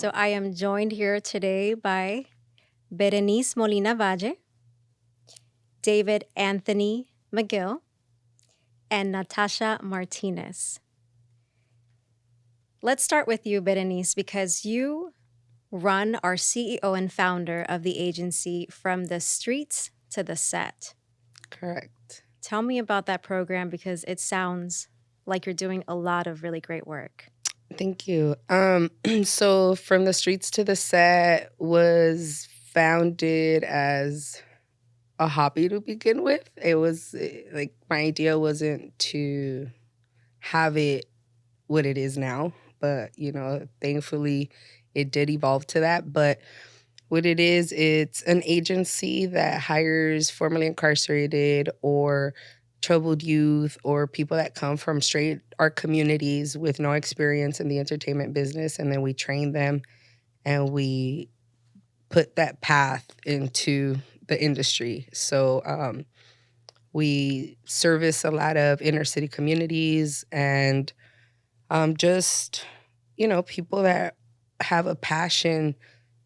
So I am joined here today by Berenice Molina Valle, David Anthony McGill, and Natasha Martinez. Let's start with you, Berenice, because you run our CEO and founder of the agency From the Streets to the Set. Correct. Tell me about that program because it sounds like you're doing a lot of really great work. Thank you. So From the Streets to the Set was founded as a hobby to begin with. It was like my idea wasn't to have it what it is now, but thankfully it did evolve to that. But what it is, it's an agency that hires formerly incarcerated or troubled youth or people that come from straight our communities with no experience in the entertainment business. And then we train them and we put that path into the industry. So we service a lot of inner city communities and just, people that have a passion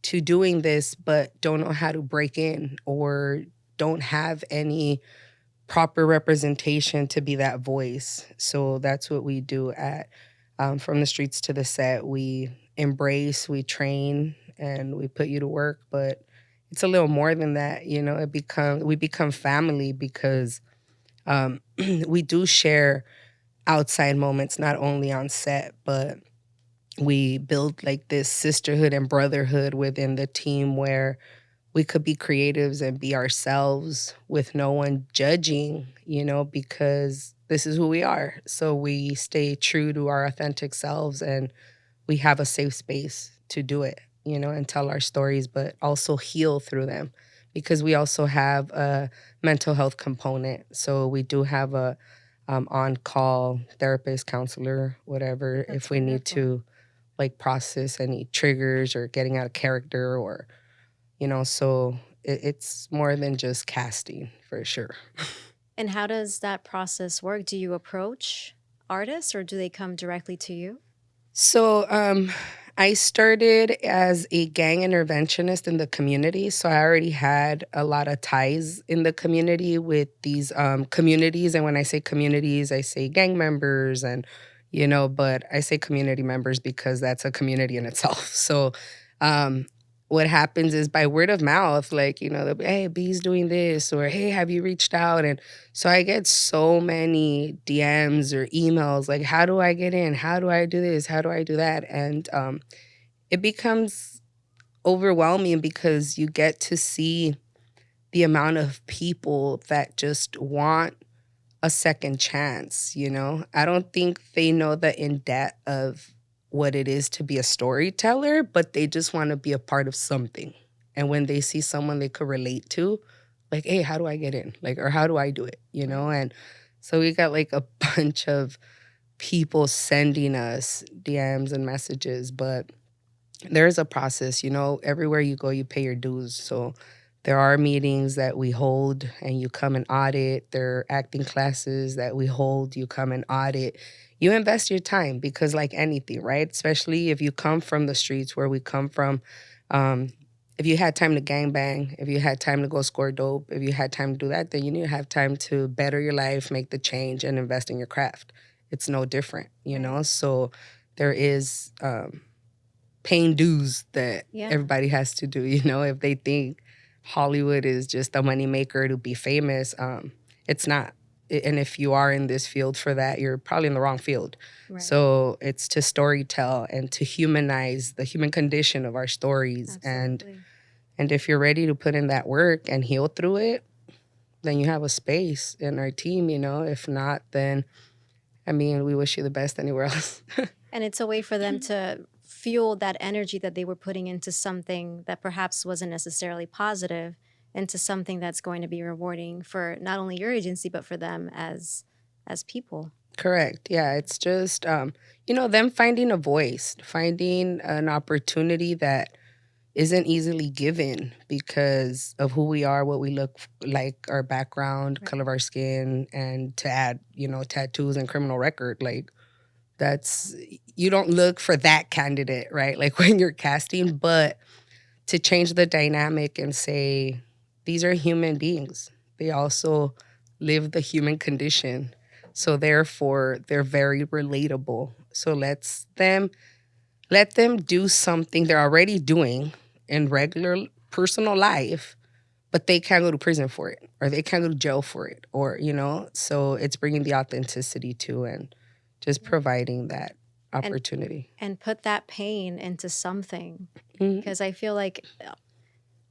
to doing this but don't know how to break in or don't have any proper representation to be that voice. So that's what we do at From the Streets to the Set. We embrace, we train, and we put you to work. But it's a little more than that. We become family because we do share outside moments, not only on set, but we build like this sisterhood and brotherhood within the team where we could be creatives and be ourselves with no one judging, because this is who we are. So we stay true to our authentic selves and we have a safe space to do it, and tell our stories, but also heal through them because we also have a mental health component. So we do have a on-call therapist, counselor, whatever, That's if we need wonderful. to like process any triggers or getting out of character or so it's more than just casting for sure. And how does that process work? Do you approach artists or do they come directly to you? So I started as a gang interventionist in the community. So I already had a lot of ties in the community with these communities. And when I say communities, I say gang members and, but I say community members because that's a community in itself. So um, what happens is by word of mouth, like, they'll be, hey, B's doing this, or hey, have you reached out? And so I get so many DMs or emails like, how do I get in? How do I do this? How do I do that? And it becomes overwhelming because you get to see the amount of people that just want a second chance, I don't think they know the in depth of what it is to be a storyteller, but they just want to be a part of something. And when they see someone they could relate to, like, hey, how do I get in? Like, or how do I do it? Right. And so we got like a bunch of people sending us DMs and messages, but there's a process, everywhere you go, you pay your dues. So there are meetings that we hold and you come and audit. There are acting classes that we hold, you come and audit. You invest your time because, like anything, right? Especially if you come from the streets where we come from. Um, if you had time to gangbang, if you had time to go score dope, if you had time to do that, then you need to have time to better your life, make the change, and invest in your craft. It's no different, Right. So there is paying dues that Yeah. everybody has to do, if they think Hollywood is just a moneymaker to be famous, it's not. And if you are in this field for that, you're probably in the wrong field. Right. So it's to storytell and to humanize the human condition of our stories. Absolutely. And if you're ready to put in that work and heal through it, then you have a space in our team, If not, then I mean, we wish you the best anywhere else. And it's a way for them to fuel that energy that they were putting into something that perhaps wasn't necessarily positive into something that's going to be rewarding for not only your agency but for them as people. Correct. Yeah, it's just them finding a voice, finding an opportunity that isn't easily given because of who we are, what we look like, our background, color Right. of our skin, and to add, tattoos and criminal record. Like, That's, you don't look for that candidate, right? Like when you're casting, but to change the dynamic and say, these are human beings. They also live the human condition. So therefore, they're very relatable. So let them do something they're already doing in regular personal life, but they can't go to prison for it or they can't go to jail for it, or, so it's bringing the authenticity to and just providing that opportunity. And put that pain into something. Mhm. Because I feel like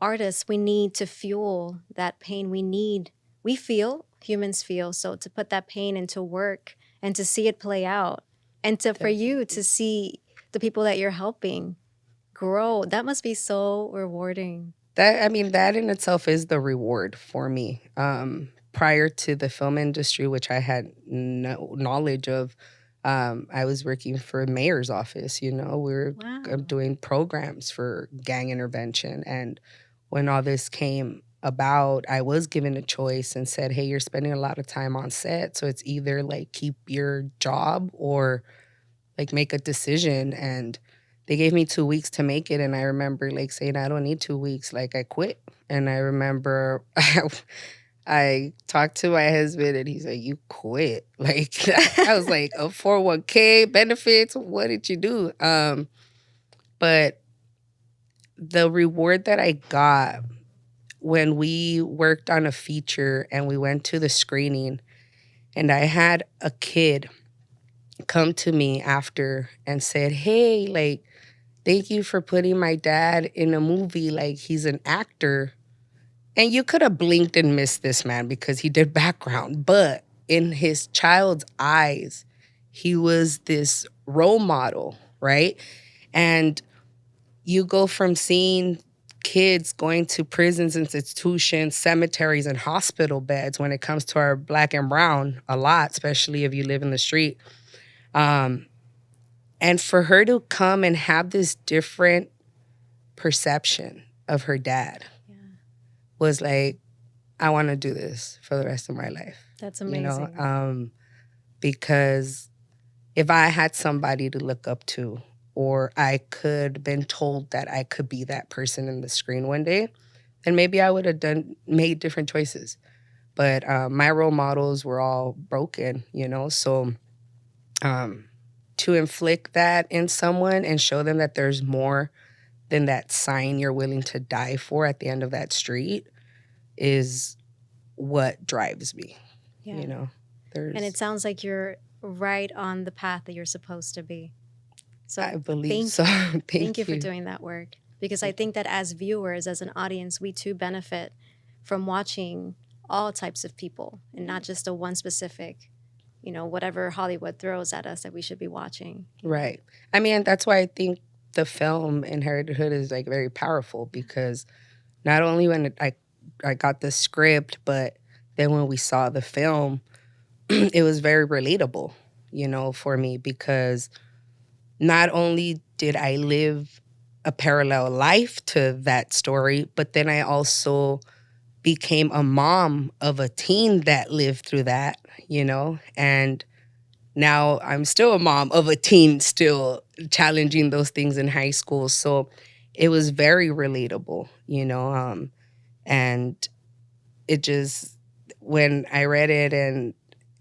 artists, we need to fuel that pain. Humans feel. So to put that pain into work and to see it play out, and for you to see the people that you're helping grow, that must be so rewarding. That in itself is the reward for me. Prior to the film industry, which I had no knowledge of, I was working for a mayor's office. We were Wow. doing programs for gang intervention. And when all this came about, I was given a choice and said, hey, you're spending a lot of time on set. So it's either like keep your job or like make a decision. And they gave me 2 weeks to make it. And I remember like saying, I don't need 2 weeks. Like I quit. And I remember I talked to my husband and he's like, you quit. Like I was like, a 401k benefits. What did you do? But the reward that I got when we worked on a feature and we went to the screening and I had a kid come to me after and said, hey, like, thank you for putting my dad in a movie. Like, he's an actor. And you could have blinked and missed this man because he did background. But in his child's eyes, he was this role model, right? And you go from seeing kids going to prisons, institutions, cemeteries, and hospital beds when it comes to our Black and brown a lot, especially if you live in the street. And for her to come and have this different perception of her dad was like, I want to do this for the rest of my life. That's amazing. Because if I had somebody to look up to, or I could have been told that I could be that person in the screen one day, then maybe I would have made different choices. But my role models were all broken, so to inflict that in someone and show them that there's more than that sign you're willing to die for at the end of that street is what drives me. And it sounds like you're right on the path that you're supposed to be. So I believe so. Thank you for doing that work. Because I think that as viewers, as an audience, we too benefit from watching all types of people and not just a one specific, whatever Hollywood throws at us that we should be watching. Right. I mean, that's why I think the film Inherited Hood is like very powerful, because not only when I got the script, but then when we saw the film, it was very relatable, for me, because not only did I live a parallel life to that story, but then I also became a mom of a teen that lived through that, and now I'm still a mom of a teen still challenging those things in high school. So it was very relatable, and it just, when I read it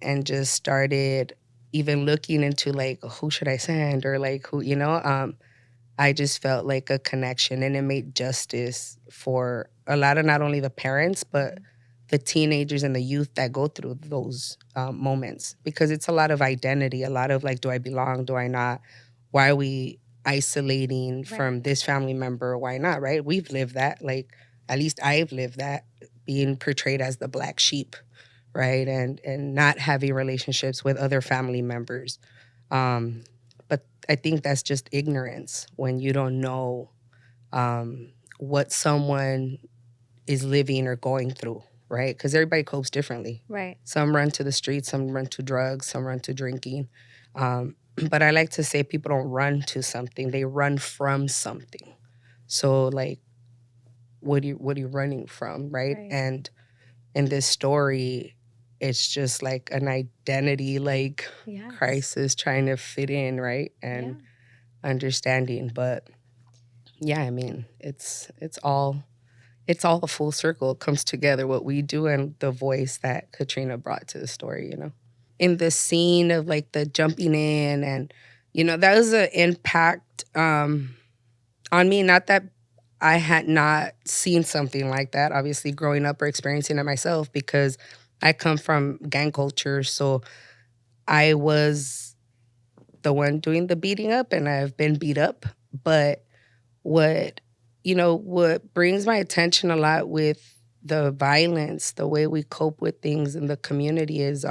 and just started even looking into like, who should I send, or like who, I just felt like a connection, and it made justice for a lot of not only the parents, but the teenagers and the youth that go through those moments, because it's a lot of identity, a lot of like, do I belong? Do I not? Why are we isolating from this family member? Why not? Right? We've lived that. Like, at least I've lived that, being portrayed as the black sheep, right? And not having relationships with other family members. But I think that's just ignorance when you don't know what someone is living or going through, right? Because everybody copes differently. Right. Some run to the streets, some run to drugs, some run to drinking. But I like to say people don't run to something, they run from something. So like, what are you running from, right? And in this story, it's just like an identity like Yes. crisis trying to fit in, right? And understanding. But yeah, I mean, it's all a full circle. It comes together what we do and the voice that Katrina brought to the story, you know. In the scene of like the jumping in and that was an impact on me. Not that I had not seen something like that, obviously growing up or experiencing it myself, because I come from gang culture. So I was the one doing the beating up and I've been beat up. But what what brings my attention a lot with the violence, the way we cope with things in the community is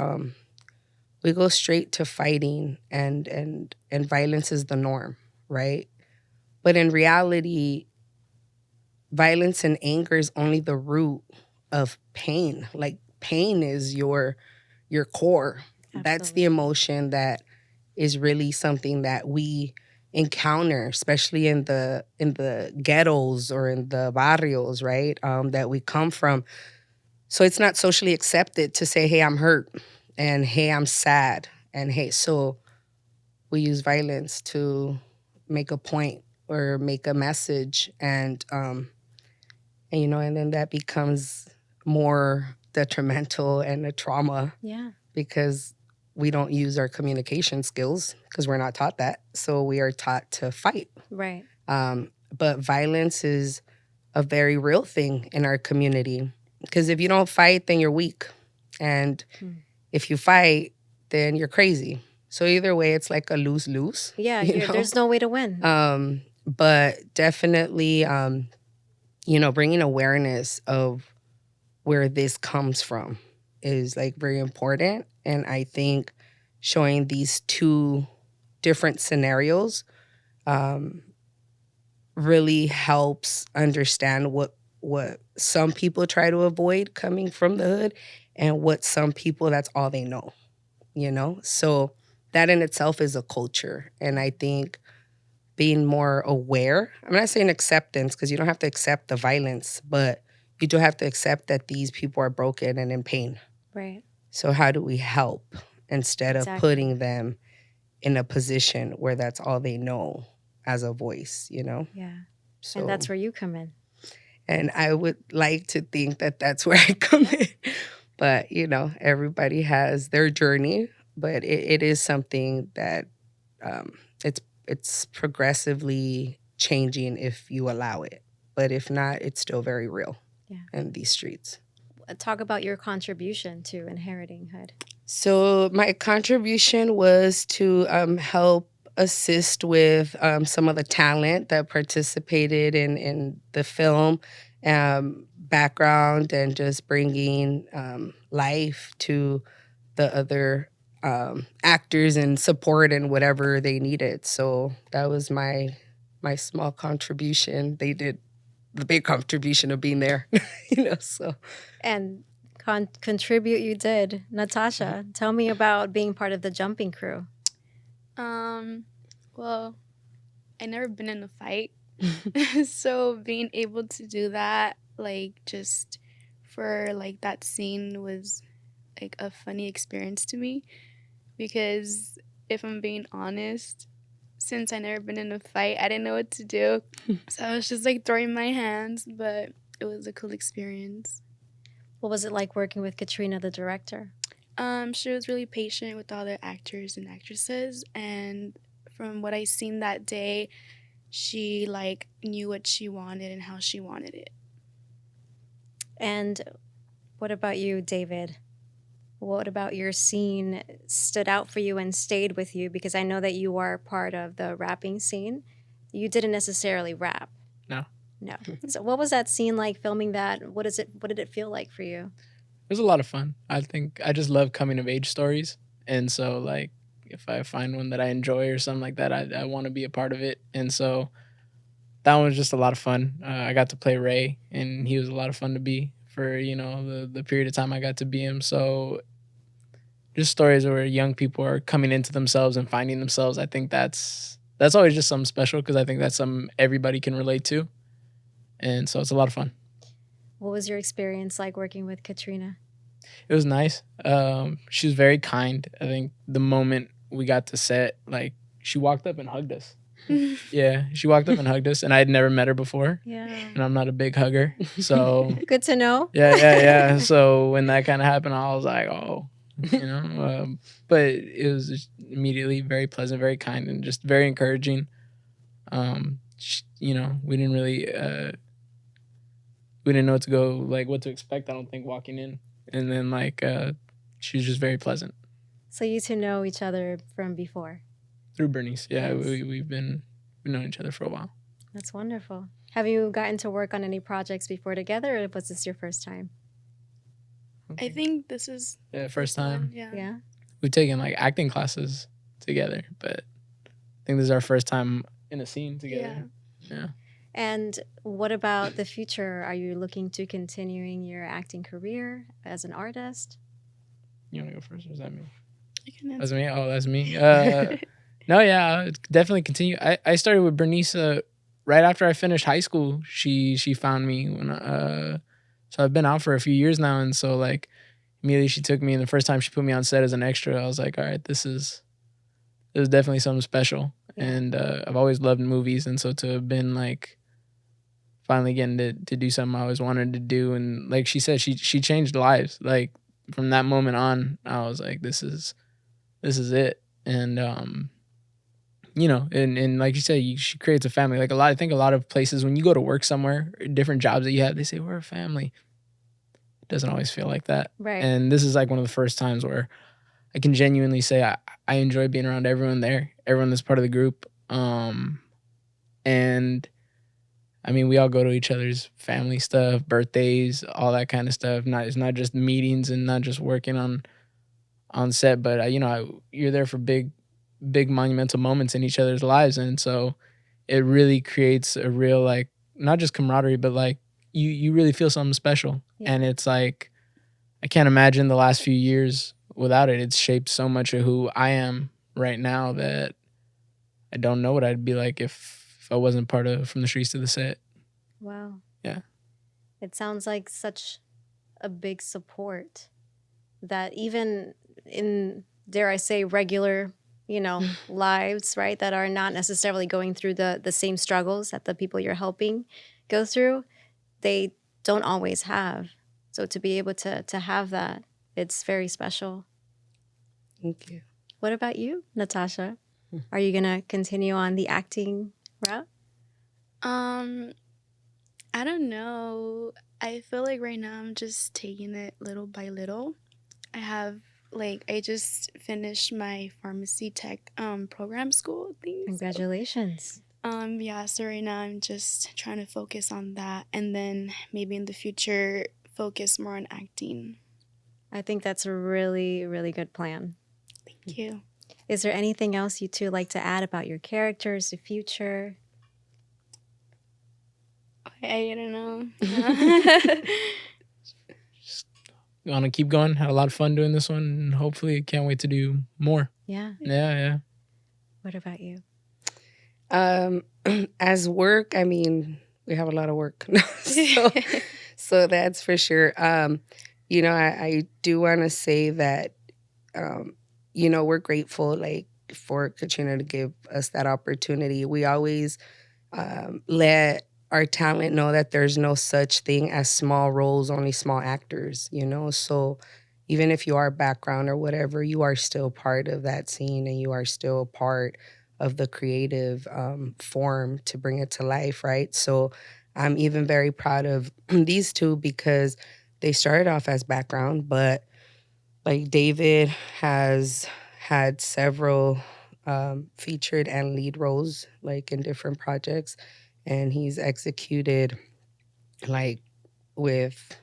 we go straight to fighting and violence is the norm, right? But in reality, violence and anger is only the root of pain. Like pain is your core. Absolutely. That's the emotion that is really something that we encounter, especially in the ghettos or in the barrios, right? That we come from. So it's not socially accepted to say, "Hey, I'm hurt," and "Hey, I'm sad," and "Hey," so we use violence to make a point or make a message, and and then that becomes more detrimental and a trauma. Yeah. Because we don't use our communication skills because we're not taught that. So we are taught to fight. Right. But violence is a very real thing in our community because if you don't fight, then you're weak. And if you fight, then you're crazy. So either way, it's like a lose-lose. Yeah, there's no way to win. But definitely, bringing awareness of where this comes from is like very important. And I think showing these two different scenarios really helps understand what some people try to avoid coming from the hood and what some people, that's all they know, So that in itself is a culture. And I think being more aware, I'm not saying acceptance because you don't have to accept the violence, but you do have to accept that these people are broken and in pain. Right. So how do we help instead of Exactly. putting them in a position where that's all they know as a voice, Yeah. So, and that's where you come in. And I would like to think that that's where I come in. But, everybody has their journey, but it is something that it's progressively changing if you allow it. But if not, it's still very real in these streets. Talk about your contribution to Inheriting Hood. So my contribution was to help assist with some of the talent that participated in the film background and just bringing life to the other actors and support and whatever they needed. So that was my small contribution. They did the big contribution of being there, so. And contribute you did. Natasha, tell me about being part of the jumping crew. Well, I never been in a fight. So being able to do that, like just for like that scene was like a funny experience to me because if I'm being honest, since I never been in a fight, I didn't know what to do. So I was just like throwing my hands, but it was a cool experience. What was it like working with Katrina, the director? She was really patient with all the actors and actresses, and from what I seen that day, she like knew what she wanted and how she wanted it. And what about you, David? What about your scene stood out for you and stayed with you? Because I know that you are part of the rapping scene. You didn't necessarily rap. No. So what was that scene like filming that? What did it feel like for you? It was a lot of fun. I think I just love coming of age stories. And so like if I find one that I enjoy or something like that, I want to be a part of it. And so that one was just a lot of fun. I got to play Ray and he was a lot of fun to be for, the period of time I got to be him. So just stories where young people are coming into themselves and finding themselves. I think that's always just something special because I think that's something everybody can relate to. And so it's a lot of fun. What was your experience like working with Katrina? It was nice. She was very kind. I think the moment we got to set, like, she walked up and hugged us. Yeah, she walked up and hugged us, and I had never met her before, Yeah. and I'm not a big hugger, so Good to know. yeah. So when that kind of happened, I was like, oh, but it was just immediately very pleasant, very kind, and just very encouraging. We didn't really, we didn't know what to expect. I don't think walking in, and then she was just very pleasant. So you two know each other from before. Through Bernice, yeah, Nice. we've known each other for a while. That's wonderful. Have you gotten to work on any projects before together, or was this your first time? I think this is First time. Yeah. Yeah. We've taken like acting classes together, but I think this is our first time in a scene together. Yeah. And what about the future? Are you looking to continuing your acting career as an artist? You want to go first, or is that me? I can That's answer. me. Oh, that's me. No, yeah, I'll definitely continue. I started with Bernice right after I finished high school. She found me so I've been out for a few years now, and so like immediately she took me, and the first time she put me on set as an extra, I was like, all right, this is definitely something special. Yeah. And I've always loved movies, and so to have been like finally getting to do something I always wanted to do, and like she said, she changed lives. Like from that moment on, I was like, this is it. And and like you said, she creates a family. Like I think a lot of places when you go to work somewhere, different jobs that you have, they say we're a family. It doesn't always feel like that. Right. And this is like one of the first times where I can genuinely say I enjoy being around everyone there, everyone that's part of the group. And I mean, we all go to each other's family stuff, birthdays, all that kind of stuff. It's not just meetings and not just working on set, but you're there for big monumental moments in each other's lives, and so it really creates a real like not just camaraderie, but like you really feel something special. Yeah. And it's like I can't imagine the last few years without it. It's shaped so much of who I am right now that I don't know what I'd be like if I wasn't part of From the Streets to the Set. Wow. Yeah. It sounds like such a big support that even in, dare I say, regular, lives, right, that are not necessarily going through the same struggles that the people you're helping go through, they don't always have. So to be able to have that, it's very special. Thank you. What about you, Natasha? Are you going to continue on the acting route? I don't know. I feel like right now I'm just taking it little by little. I just finished my pharmacy tech program school thing. Congratulations. So right now I'm just trying to focus on that, and then maybe in the future focus more on acting. I think that's a really, really good plan. Thank you. Is there anything else you two like to add about your characters, the future? I don't know. We want to keep going. Had a lot of fun doing this one, and hopefully can't wait to do more. Yeah. Yeah. What about you? As work, I mean, we have a lot of work. so that's for sure. I do want to say that, we're grateful, like, for Katrina to give us that opportunity. We always let our talent know that there's no such thing as small roles, only small actors, So even if you are background or whatever, you are still part of that scene, and you are still part of the creative form to bring it to life, right? So I'm even very proud of these two because they started off as background, but like David has had several featured and lead roles, like in different projects, and he's executed like with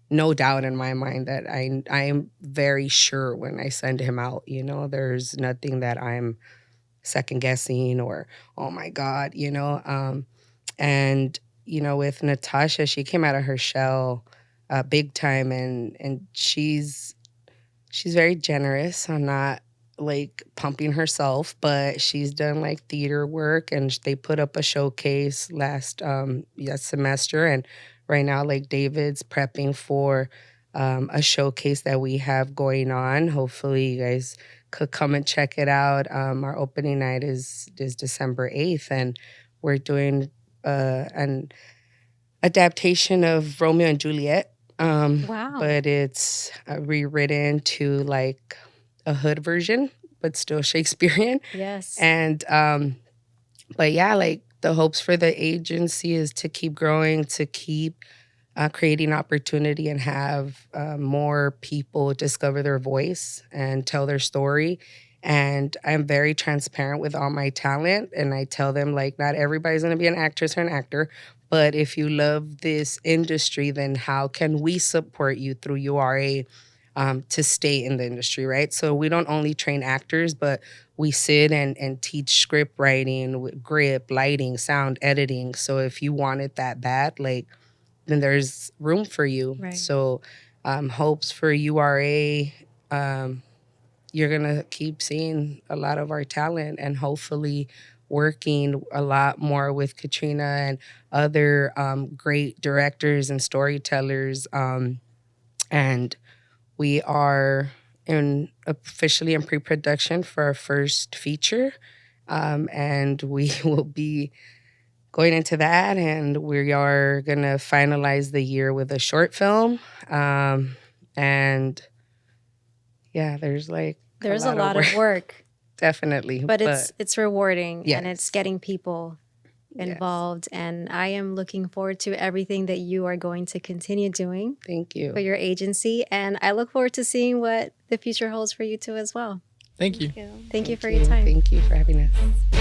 no doubt in my mind that I am very sure when I send him out, there's nothing that I'm second guessing or, oh my God, and, with Natasha, she came out of her shell big time, and she's very generous. I'm not like pumping herself, but she's done like theater work, and they put up a showcase last semester, and right now like David's prepping for a showcase that we have going on. Hopefully, you guys could come and check it out. Our opening night is December 8th, and we're doing an adaptation of Romeo and Juliet. Wow. But it's rewritten to like a hood version, but still Shakespearean. Yes. And but yeah, like the hopes for the agency is to keep growing, to keep creating opportunity and have more people discover their voice and tell their story. And I'm very transparent with all my talent. And I tell them, like, not everybody's going to be an actress or an actor. But if you love this industry, then how can we support you through URA to stay in the industry, right? So we don't only train actors, but we sit and teach script writing, grip, lighting, sound, editing. So if you want it that bad, like, then there's room for you. Right. So hopes for URA, you're going to keep seeing a lot of our talent and hopefully working a lot more with Katrina and other great directors and storytellers. And we are officially in pre-production for our first feature. And we will be going into that, and we are going to finalize the year with a short film. And yeah, there's a lot of work. Definitely. But it's rewarding, yes. And it's getting people involved. Yes. And I am looking forward to everything that you are going to continue doing. Thank you. For your agency. And I look forward to seeing what the future holds for you too as well. Thank you. Thank you for your time. Thank you for having us.